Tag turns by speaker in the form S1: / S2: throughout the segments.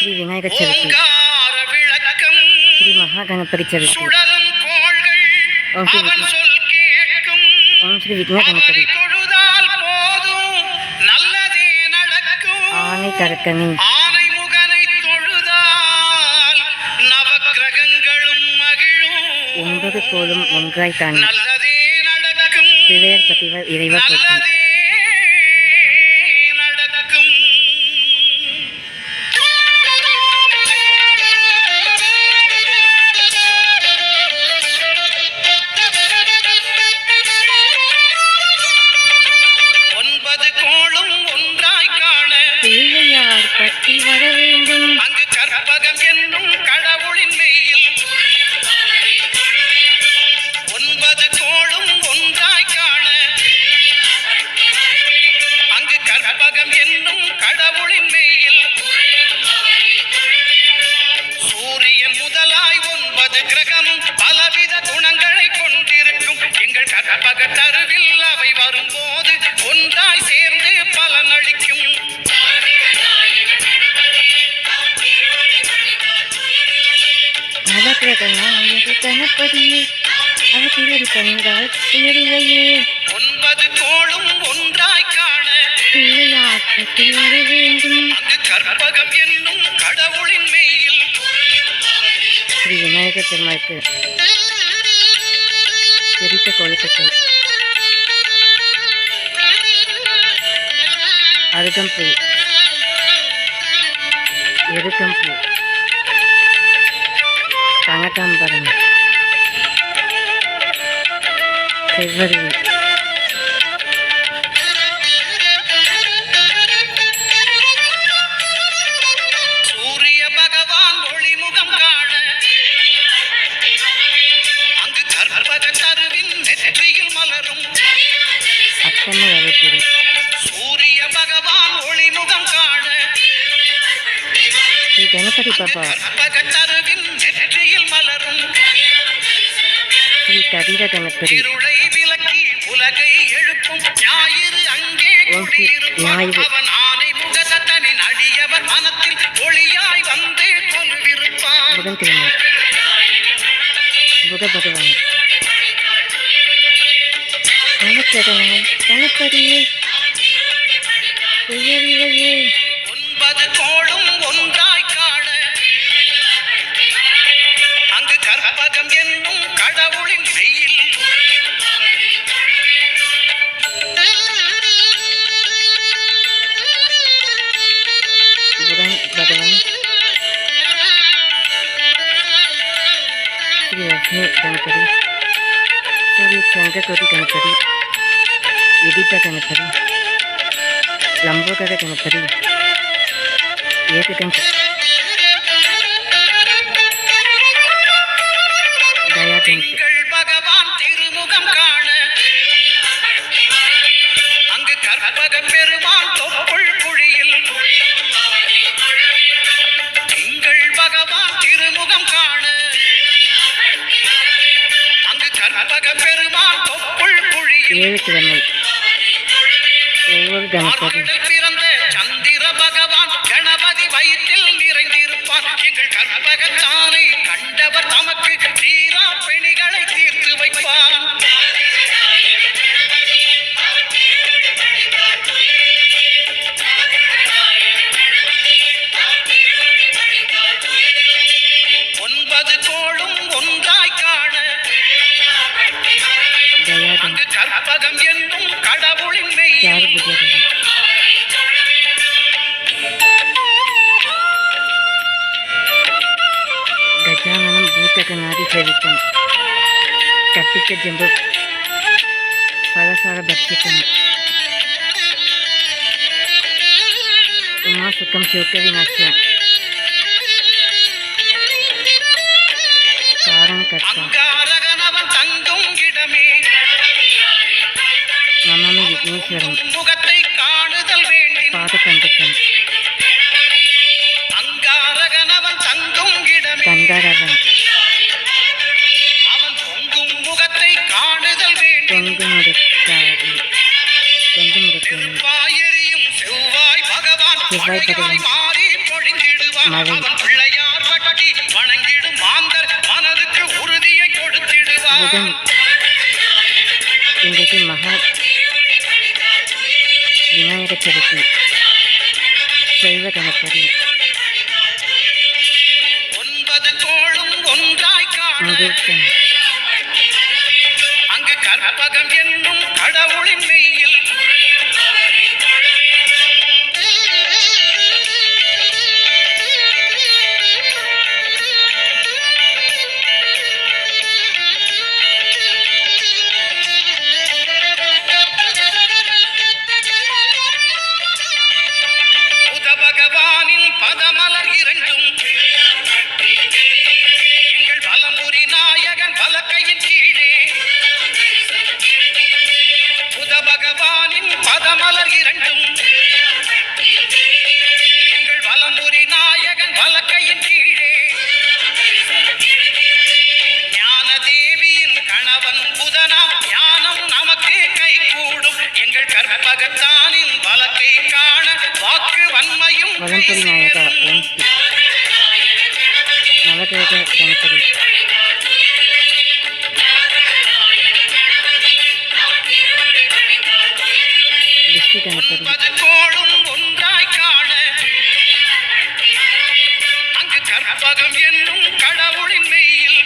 S1: ஸ்ரீ விநாயகர் சதுர்த்தி, ஸ்ரீ மகாகணபதி சதுர்த்தி, ஓம் ஸ்ரீ விக்னகணபதி, ஆனை கரக்கணி, ஒன்பது கோளும் ஒன்றாய் காண, பிள்ளையர் பத்திவர் இறைவ போற்றி. பிள்ளையார் பற்றி வர வேண்டும்,
S2: அங்கு கற்பகம் என்னும் கடவுளின் மெய்யில் 9 கோளும் ஒன்றாய் காண, அங்கு கற்பகம் என்னும் கடவுளின் மெய்யில் சூரியன் முதலாய் 9 கிரகமும் பலவித குணங்களை கொண்டிருக்கும் எங்கள் கற்பக தருவில் அவை வரும்போது ஒன்றாய் சேர்ந்து பலனளிக்கும்.
S1: நவகிரகநாயக கணபதியே, அவதிரடி கண்டால் துயரில்லையே.
S2: 9 கோளும் ஒன்றாய் காண,
S1: பிள்ளையார் பற்றி வர வேண்டும்,
S2: அங்கு கற்பகம் என்னும் கடவுளின் மெய்யில்
S1: ஸ்ரீ விநாயகர் பெருமாளுக்கு பிரித்த கொழுக்கட்டை, அருகம்பூ, எருக்கம்பூ, கனகாம்பரம், செவ்வருவி,
S2: சூரிய பகவான் ஒளிமுகம் காண, அங்கு கற்பக தருவின் நெற்றியில் மலரும்
S1: அத்தம வகைப்பொடி,
S2: சூரிய பகவான் ஒளிமுகம் காண,
S1: ஸ்ரீ கணபதி பாப்பா,
S2: கற்பக தருவின் நெற்றியில் மலரும்
S1: ஸ்ரீ கதிர கணபதி,
S2: இருளை விலக்கி உலகை எழுப்பும் ஞாயிறு அங்கே
S1: ஓம் ஸ்ரீ
S2: குடியிருப்பான்.
S1: ஞாயிறு,
S2: அவன் ஆனை முகதனின் அடியவர் மனத்தில் ஒளியாய் வந்து கொலுவிருப்பான்.
S1: புதன்கிழமை, புத பகவான், நவக்கிரகநாயக கணபதியே, துயரில்லையே.
S2: 9 கோளும் ஒன்றாய் காண, அங்கு கற்பகம் என்னும் கடவுளின் மெய்யில்
S1: புதன் பகவான், ஸ்ரீ லக்ஷ்மி கணபதி, ஸ்ரீ சங்ககோடி கணபதி, விதித்த கணபதி, லம்போதர கணபதி, ஏககண்ட தயா கணபதி,
S2: திங்கள் பகவான் திருமுகம் காண, அங்கு கற்பக பெருமான் தொப்புள் குழியில் திங்கள் பகவான் திருமுகம் காண, அங்கு கற்பக பெருமான் தொப்புள் குழியில்
S1: 7 கிழமை, ஒவ்வொரு கணபதி,
S2: மார்கழியில் பிறந்த சந்திர பகவான் கணபதி வயிற்றில் நிறைந்திருப்பான். எங்கள் கற்பகத்தானை கண்டவர் தமக்கு தீரா பிணிகளை தீர்த்து வைப்பான். ஒன்பது கோளும் ஒன்றாய் காண,
S1: தயா
S2: அங்கு கற்பகம் என்னும் கடவுளின் மெய்யில்
S1: சாருபுஜகவி, கஜானனம் பூத்தகநாதி சேவித்தம், கப்பிக்க ஜம்பு பலசார பக்ஷித்தம், உமா சுக்கம் சிவக்க விநாசியம், காரணகர்த்தா,
S2: அங்காரகனவன் தங்கும் இடமே
S1: நமாமி விக்னேஸ்வரம்,
S2: முகத்தை காணுதல் வேண்டின்
S1: பாதபங்கஜம்,
S2: அங்காரகனவன் தங்கும் இடமே
S1: கந்தாரவன்,
S2: அவன் பொங்கும் முகத்தை காணுதல் வேண்டும்.
S1: தொங்கு முடுக்காதி, தொங்கு முடுக்காதி,
S2: செவ்வாய் எரியும் செவ்வாய் பகவான்
S1: செவ்வாய்
S2: மழையாய்
S1: பகவான்,
S2: மாறி பொழிந்திடுவான்.
S1: மழை.
S2: அவன் பிள்ளையார் பகடி வணங்கிடும் மாந்தர் மனதுக்கு உறுதியை கொடுத்திடுவார்.
S1: புதன். இன்றைக்கு மகா விநாயகர் சதுர்த்தி. சைவ கணபதி.
S2: 9 கோளும் ஒன்றாய் காண
S1: முகூர்த்தம்.
S2: அங்கு கற்பகம் என்னும் கடவுளின் மெய்யில் புத பகவானின் பதமலர் இரண்டும் எங்கள் வலம்புரி நாயகன் வலக்கையின் கீழே புத பகவானின் பதமலர் இரண்டும் எங்கள் வலம்புரி நாயகன் வலக்கையின் கீழே ஞான தேவியின் கணவன் புதனா ஞானம் நமக்கு கைகூடும். எங்கள் கற்பகத்தானின் வலக்கை காண வாக்கு வன்மையும்
S1: வலம்புரி நாயகா ஓம் ஸ்ரீ. நவகிரக கணபதி. திருஷ்டி கணபதி.
S2: 9 கோளும் ஒன்றாய் காண அங்கு கற்பகம் என்னும் கடவுளின் மெய்யில்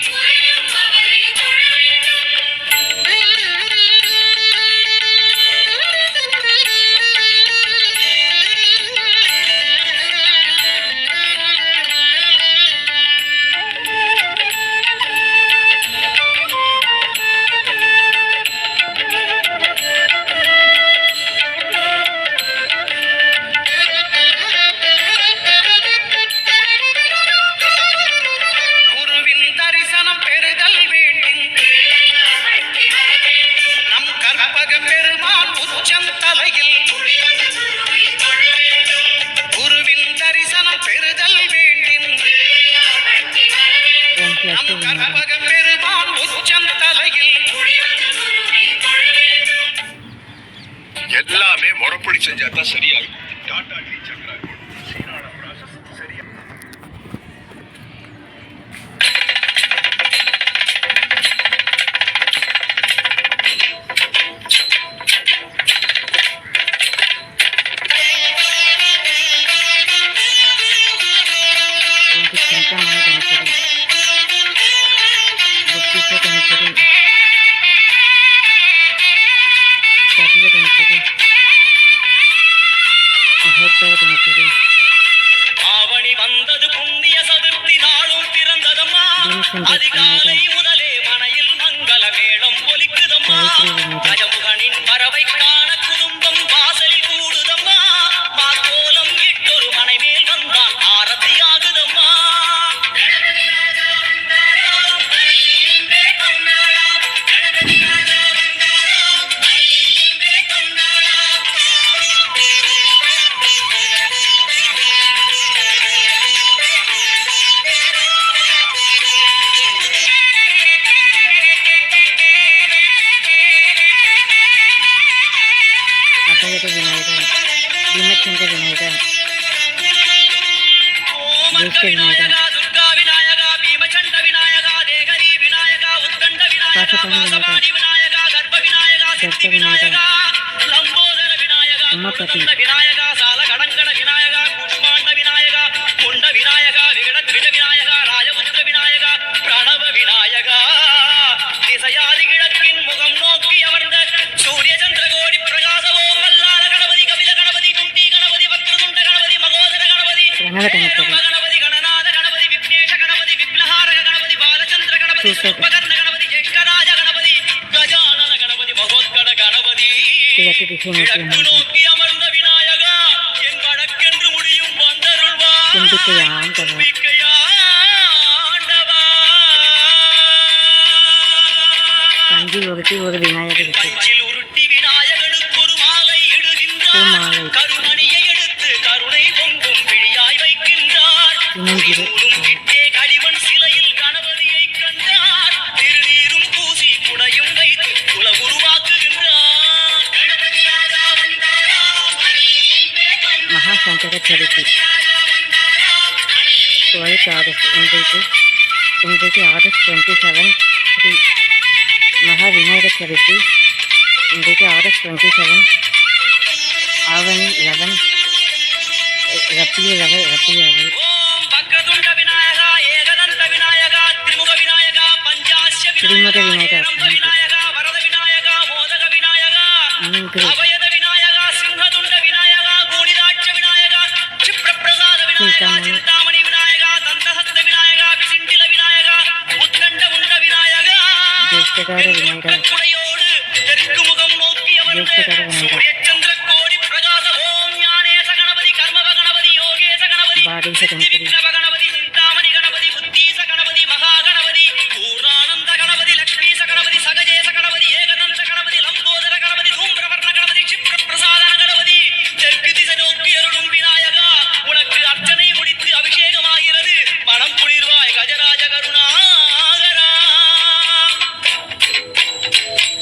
S2: குருவின் தரிசனம் பெறுதல் வேண்டும். நம் கற்பக பெருமான் உச்சம் தலையில் குருவின் தரிசனம் பெறுதல் வேண்டும்.
S1: ஓம் ஸ்ரீ
S2: நம்
S1: அஷ்ட விநாயகர்.
S2: கற்பக பெருமான் உச்சம் தலையில்
S3: எல்லாமே முறைப்படி செஞ்சா தான் சரியாகும். டாடா டி சக்ரா சீரான process சரியா
S1: இன்றைக்கு சங்கமான கணபதி. புத்திச கணபதி. சதிவ கணபதி. மகோத்சவ கணபதி.
S2: ஆவணி வந்தது புண்ணிய சதுர்த்தி நாளும் பிறந்ததம்மா.
S1: பீமசந்திர
S2: அதிகாலை
S1: விநாயகர்.
S2: முதலே மனையில் மங்கள மேளம் ஒலிக்குதம்மா.
S1: காயத்ரி விநாயகர்.
S2: கஜமுகனின் வரவை காண குடும்பம் வாசலில் கூடுதம்மா. மாக்கோலம் இட்டொரு மனை மேல் வந்தான் ஆரத்தியாகுதம்மா.
S1: அபயத விநாயகர். பீமச்சந்திர விநாயகர். ஜேஷ்ட விநாயகர்.
S2: துர்கா விநாயகா பீமச்சண்ட விநாயகா தேகரி விநாயகா உத்கண்ட விநாயகா
S1: பாசபாணி விநாயகர்.
S2: வாசபாணி விநாயகா கர்ப்ப விநாயகா சித்தி
S1: விநாயகர்.
S2: விநாயகா லம்போதர விநாயகா
S1: உமாபதி.
S2: குருநந்த விநாயகா சால கடங்கட விநாயகா குஷ்மாண்ட விநாயகா குண்ட விநாயகா விகடத்விஜ விநாயகா ராஜபுத்திர விநாயகா பிரணவ விநாயகா திசையாதி கிழக்கின் முகம் நோக்கி அமர்ந்த சூரிய சந்திரகோடி பிரகாசவோ மல்லால கணபதி கபில கணபதி குண்டி கணபதி வக்ரதுண்ட கணபதி மகோதர கணபதி
S1: பிரணவ கணபதி.
S2: கணபதி கணநாத கணபதி விக்னேஷ கணபதி விக்னஹாரக கணபதி பாலச்சந்திர கணபதி
S1: சூப்பர்.
S2: சூர்பகர்ண கணபதி ஜேஷ்டராஜ கணபதி கஜானன கணபதி மகோத்கட கணபதி
S1: கிழக்கு திசை நோக்கி
S2: கிழக்கு
S1: அமர்ந்து
S2: நோக்கி அமர்ந்த விநாயகா என் வடக்கென்று முடியும் வந்தருள்வா
S1: தும்பிக்கை ஆண்டவர்.
S2: தும்பிக்கையாண்டவா.
S1: பஞ்சி ஒருத்தி ஒரு விநாயகருக்கு.
S2: பஞ்சில் உருட்டி விநாயகனுக்கு ஒரு மாலை இடுகின்றார்.
S1: மாலை.
S2: கருமணியை எடுத்து கருணை பொங்கும் பிடியாய் வைக்கின்றார்.
S1: சின்னஞ்சிறு.
S2: நூலும் கிட்டே களிமண் சிலையில் கணபதியை கண்டார். திருநீரும் பூசி குடையும் வைத்து குலகுருவாக்குகின்றார்.
S1: மகாசங்கர சரித்தி. குவைத் ஆர்எஸ் இன்றைக்கு ஆகஸ்ட் 27 ஸ்ரீ மகா விநாயகர் சதுர்த்தி. இன்றைக்கு ஆகஸ்ட் 27 ஆவணி 11 ரப்பியுல் அவல்.
S2: ஓம் வக்ரதுண்ட விநாயகா ஏகதந்த விநாயகா திரிமுக விநாயகா பஞ்சாஸ்ய
S1: திரிமுக விநாயகா,
S2: விநாயகா வரத விநாயகா மோதக விநாயகா
S1: மூன்று
S2: அபயத விநாயகா சிம்ஹதுண்ட விநாயகா கூனிதாட்ச விநாயகா சிப்ரபிரசாத விநாயகா சிந்தாமணி விநாயகா தந்தஹஸ்த விநாயகா விசிண்டில விநாயகா உத்கண்ட உண்ட விநாயகா
S1: ஜேஷ்டகார விநாயகா,
S2: குடையோடு தெற்கு முகம் நோக்கி அமர்ந்த
S1: ஜேஷ்டகார விநாயகா,
S2: சூரிய சந்திர கோடி பிரகாச ஓம் ஞானேச கணபதி கர்மவ கணபதி யோகேச கணபதி
S1: பாதேச கணபதி,
S2: விக்ரம கணபதி சிந்தாமணி கணபதி புத்தீச கணபதி மகா கணபதி பூர்ணானந்த கணபதி லக்ஷ்மீச கணபதி சகஜேச கணபதி ஏகதந்த கணபதி லம்போதர கணபதி தூம்பிரவர்ண கணபதி சிப்ர பிரசாதன கணபதி தெற்கு திசை நோக்கி அருளும் விநாயகா உனக்கு அர்ச்சனை முடித்து அபிஷேகமாகிறது மனம் குளிர்வாய் கஜராஜ கருணாகரா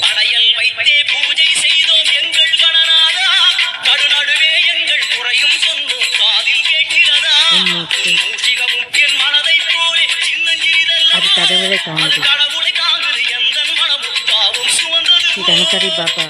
S2: படையல் வைத்தே பூஜை செய்தோம் எங்கள் கணநாதா நடுநடுவே எங்கள் குறையும் சொன்னோம் காதில் கேட்கிறதா
S1: மூச்சு.
S2: மூஷிகவும் என் மனதைப் போலே சின்னஞ்சிறிதல்லவா
S1: அது கடவுளை
S2: அது
S1: காணுது.
S2: கடவுளை தாங்குது எந்தன் மனமும் பாவம் சுமந்தது
S1: ஸ்ரீ கணபதி பாபா